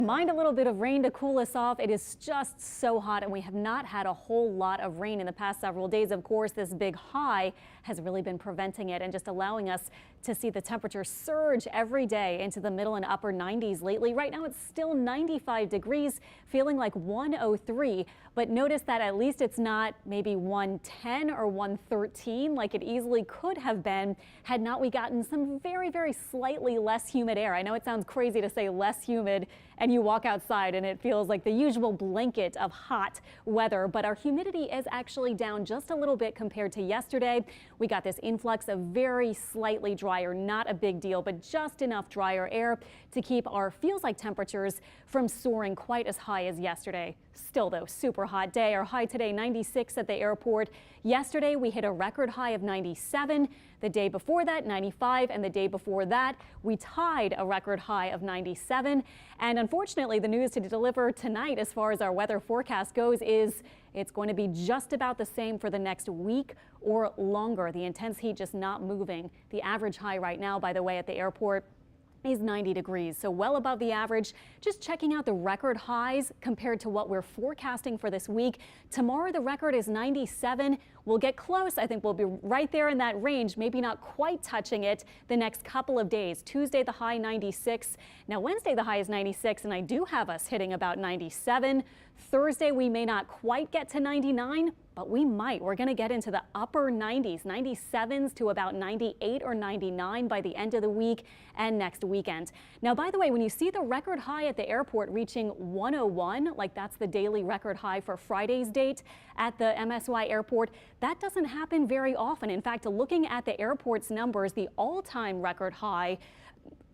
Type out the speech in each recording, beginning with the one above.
Mind a little bit of rain to cool us off. It is just so hot, and we have not had a whole lot of rain in the past several days. Of course, this big high has really been preventing it and just allowing us to see the temperature surge every day into the middle and upper 90s lately. Right now, it's still 95 degrees, feeling like 103. But notice that at least it's not maybe 110 or 113 like it easily could have been had not we gotten some very slightly less humid air. I know it sounds crazy to say less humid and you walk outside and it feels like the usual blanket of hot weather, but our humidity is actually down just a little bit compared to yesterday. We got this influx of very slightly drier, not a big deal, but just enough drier air to keep our feels like temperatures from soaring quite as high as yesterday. Still though, super hot day. Our high today 96 at the airport. Yesterday we hit a record high of 97. The day before that 95, and the day before that we tied a record high of 97. And unfortunately, the news to deliver tonight as far as our weather forecast goes is it's going to be just about the same for the next week or longer. The intense heat just not moving. The average high right now, by the way, at the airport is 90 degrees, so well above the average. Just checking out the record highs compared to what we're forecasting for this week. Tomorrow the record is 97. We'll get close. I think we'll be right there in that range, maybe not quite touching it the next couple of days. Tuesday the high 96. Now Wednesday the high is 96, and I do have us hitting about 97. Thursday we may not quite get to 99, but we might. We're going to get into the upper 90s, 97s to about 98 or 99 by the end of the week and next weekend. Now, by the way, when you see the record high at the airport reaching 101, like that's the daily record high for Friday's date at the MSY airport, that doesn't happen very often. In fact, looking at the airport's numbers, the all-time record high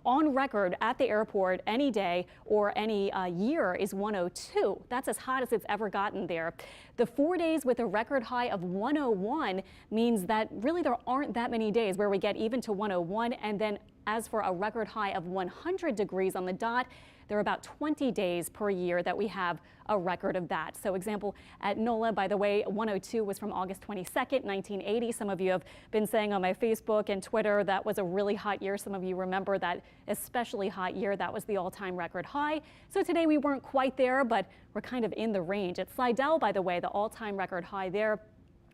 on record at the airport any day or any year is 102. That's as hot as it's ever gotten there. The 4 days with a record high of 101 means that really there aren't that many days where we get even to 101. And then as for a record high of 100 degrees on the dot, there are about 20 days per year that we have a record of that. So example, at NOLA, by the way, 102 was from August 22nd, 1980. Some of you have been saying on my Facebook and Twitter that was a really hot year. Some of you remember that especially hot year. That was the all-time record high. So today we weren't quite there, but we're kind of in the range. At Slidell, by the way, the all-time record high there,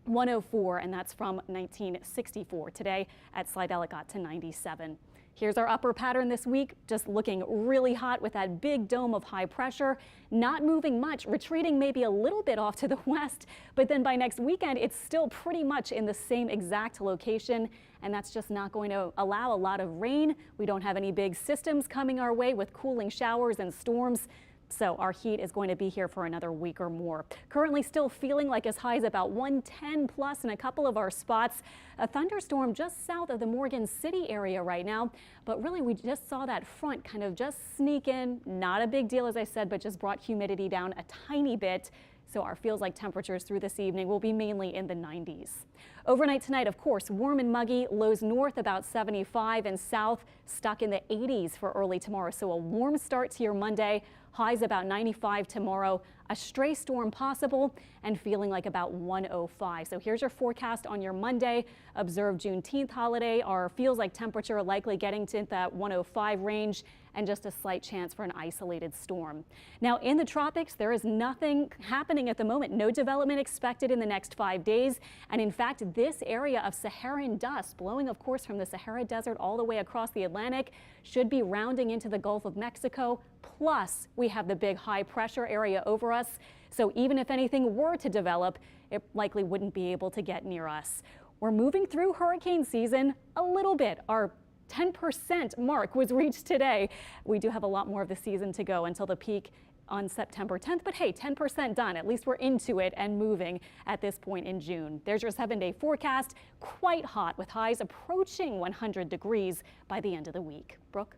104, and that's from 1964. Today at Slidell, it got to 97. Here's our upper pattern this week, just looking really hot with that big dome of high pressure, not moving much, retreating maybe a little bit off to the west, but then by next weekend, it's still pretty much in the same exact location, and that's just not going to allow a lot of rain. We don't have any big systems coming our way with cooling showers and storms. So our heat is going to be here for another week or more. Currently still feeling like as high as about 110 plus in a couple of our spots. A thunderstorm just south of the Morgan City area right now. But really we just saw that front kind of just sneak in. Not a big deal, as I said, but just brought humidity down a tiny bit. So our feels like temperatures through this evening will be mainly in the 90s. Overnight tonight, of course, warm and muggy, lows north about 75 and south stuck in the 80s for early tomorrow. So a warm start to your Monday, highs about 95 tomorrow, a stray storm possible, and feeling like about 105. So here's your forecast on your Monday. Observe Juneteenth holiday. Our feels like temperature likely getting to that 105 range, and just a slight chance for an isolated storm. Now in the tropics, there is nothing happening at the moment. No development expected in the next 5 days. And in fact, this area of Saharan dust blowing, of course, from the Sahara Desert all the way across the Atlantic should be rounding into the Gulf of Mexico. Plus, we have the big high pressure area over us. So even if anything were to develop, it likely wouldn't be able to get near us. We're moving through hurricane season a little bit. Our 10% mark was reached today. We do have a lot more of the season to go until the peak on September 10th, but hey, 10% done. At least we're into it and moving at this point in June. There's your 7-day forecast. Quite hot with highs approaching 100 degrees by the end of the week. Brooke?